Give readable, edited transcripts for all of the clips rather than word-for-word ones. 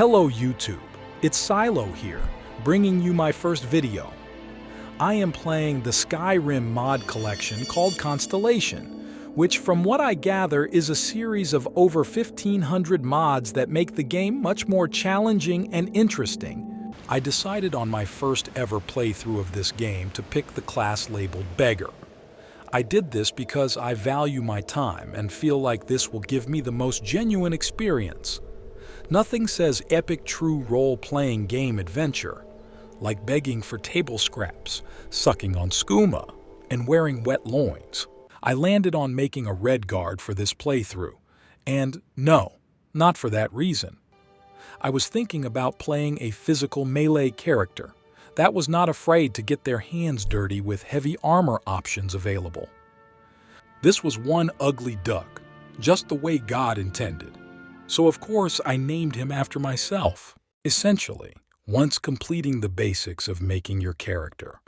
Hello YouTube, it's Silo here, bringing you my first video. I am playing the Skyrim mod collection called Constellation, which from what I gather is a series of over 1,500 mods that make the game much more challenging and interesting. I decided on my first ever playthrough of this game to pick the class labeled Beggar. I did this because I value my time and feel like this will give me the most genuine experience. Nothing says epic true role-playing game adventure, like begging for table scraps, sucking on skooma, and wearing wet loins. I landed on making a red guard for this playthrough, and no, not for that reason. I was thinking about playing a physical melee character that was not afraid to get their hands dirty with heavy armor options available. This was one ugly duck, just the way God intended. So of course I named him after myself. Essentially, once completing the basics of making your character,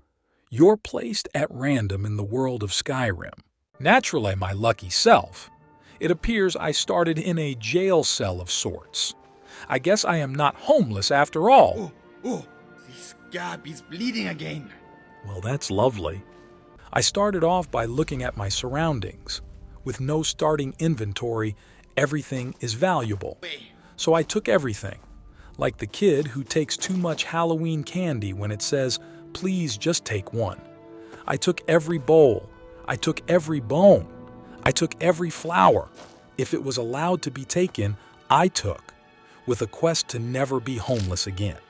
you're placed at random in the world of Skyrim. Naturally, my lucky self, it appears I started in a jail cell of sorts. I guess I am not homeless after all. Oh, this scab is bleeding again. Well, that's lovely. I started off by looking at my surroundings. With no starting inventory, everything is valuable. So I took everything, like the kid who takes too much Halloween candy when it says, "Please just take one." I took every bowl. I took every bone. I took every flower. If it was allowed to be taken, I took, with a quest to never be homeless again.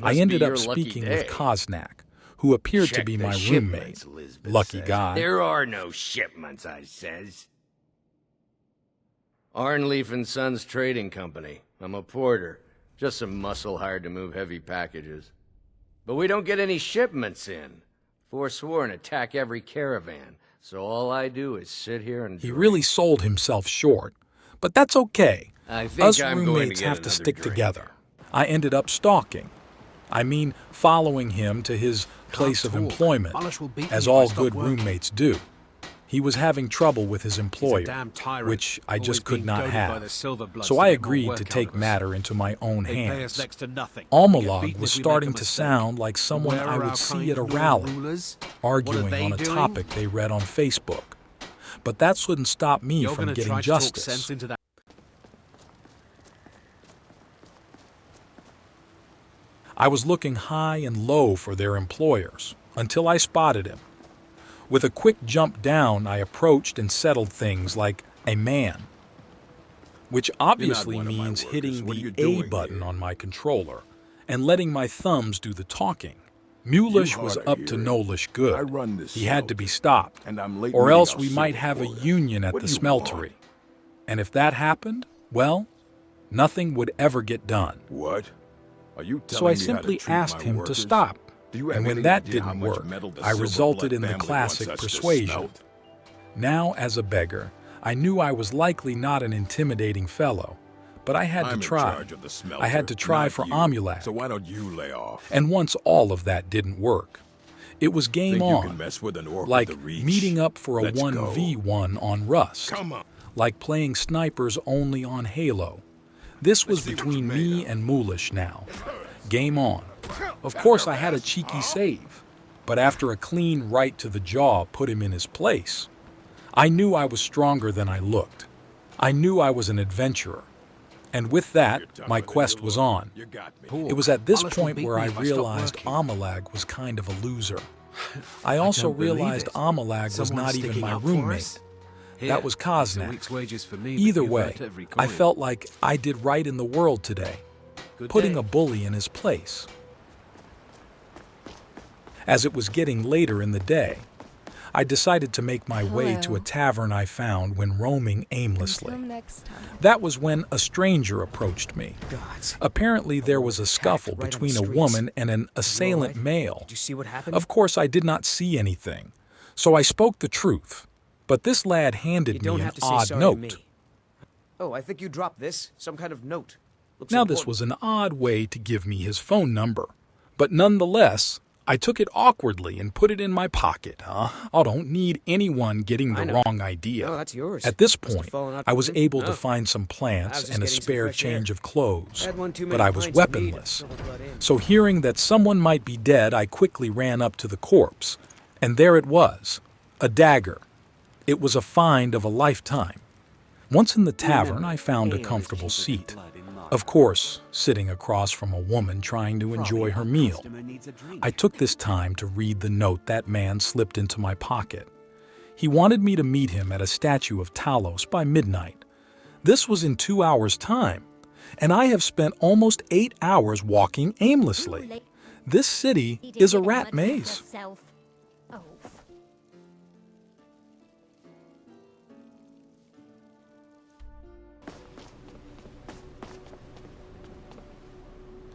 I ended up speaking with Koznak, who appeared to be my roommate. Lucky guy. There are no shipments, I says. Arnleaf and Sons Trading Company. I'm a porter. Just some muscle hired to move heavy packages. But we don't get any shipments in. Forsworn attack every caravan, so all I do is sit here and He really sold himself short, but that's okay. I think Us I'm going to roommates get have to another stick drink. together. I ended up stalking. I mean, following him to his place of employment, as all good roommates do. He was having trouble with his employer, which I just could not have. So I agreed to take matter into my own hands. Almalog was starting to sound like someone I would see at a rally, arguing on a topic they read on Facebook. But that wouldn't stop me from getting justice. I was looking high and low for their employers, until I spotted him. With a quick jump down, I approached and settled things like a man, which obviously means hitting the A button on my controller and letting my thumbs do the talking. Mulish was up to nolish good. He had to be stopped, or else we might have a union at the smeltery. And if that happened, well, nothing would ever get done. What? So I simply asked him to stop. And when that didn't work, I resulted in the classic persuasion. Now, as a beggar, I knew I was likely not an intimidating fellow, but I had to try. I had to try for Amulag. So why don't you lay off? And once all of that didn't work, it was game on, like meeting up for a 1v1 on Rust, like playing snipers only on Halo. This was between me and Mulish now. Game on. Of course I had a cheeky save, but after a clean right to the jaw put him in his place. I knew I was stronger than I looked. I knew I was an adventurer. And with that, my quest was on. It was at this point where I realized Amulag was kind of a loser. I also realized Amulag was not even my roommate. That was Koznak. Either way, I felt like I did right in the world today, putting a bully in his place. As it was getting later in the day, I decided to make my way to a tavern I found when roaming aimlessly. That was when a stranger approached me. Apparently there was a scuffle between a woman and an assailant male. Of course I did not see anything, so I spoke the truth. But this lad handed me an odd note. Oh, I think you dropped this. Some kind of note. Now this was an odd way to give me his phone number, but nonetheless, I took it awkwardly and put it in my pocket, huh? I don't need anyone getting I the know. wrong idea. No, that's yours. At this Must have point, fallen out I from was you. able Oh. to find some I was plants just and a getting some spare fresh air. change of clothes, Had one too but many I was pints of mead and weaponless. silver blood in. So hearing that someone might be dead, I quickly ran up to the corpse. And there it was, a dagger. It was a find of a lifetime. Once in the tavern, I found a comfortable seat. Of course, sitting across from a woman trying to enjoy her meal. I took this time to read the note that man slipped into my pocket. He wanted me to meet him at a statue of Talos by midnight. This was in 2 hours' time, and I have spent almost 8 hours walking aimlessly. This city is a rat maze.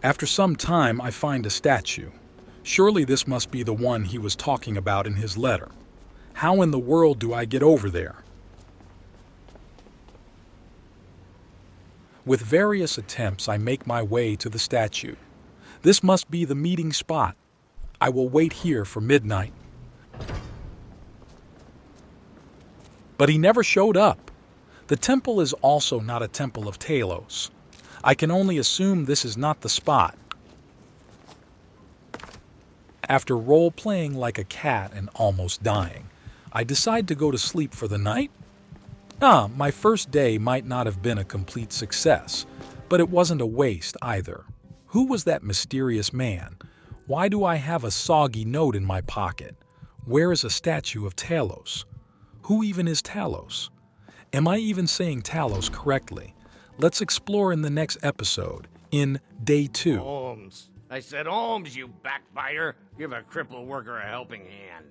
After some time, I find a statue. Surely this must be the one he was talking about in his letter. How in the world do I get over there? With various attempts, I make my way to the statue. This must be the meeting spot. I will wait here for midnight. But he never showed up. The temple is also not a temple of Talos. I can only assume this is not the spot. After role-playing like a cat and almost dying, I decide to go to sleep for the night. My first day might not have been a complete success, but it wasn't a waste either. Who was that mysterious man? Why do I have a soggy note in my pocket? Where is a statue of Talos? Who even is Talos? Am I even saying Talos correctly? Let's explore in the next episode, in Day 2. Holmes. I said Holmes, you backbiter. Give a crippled worker a helping hand.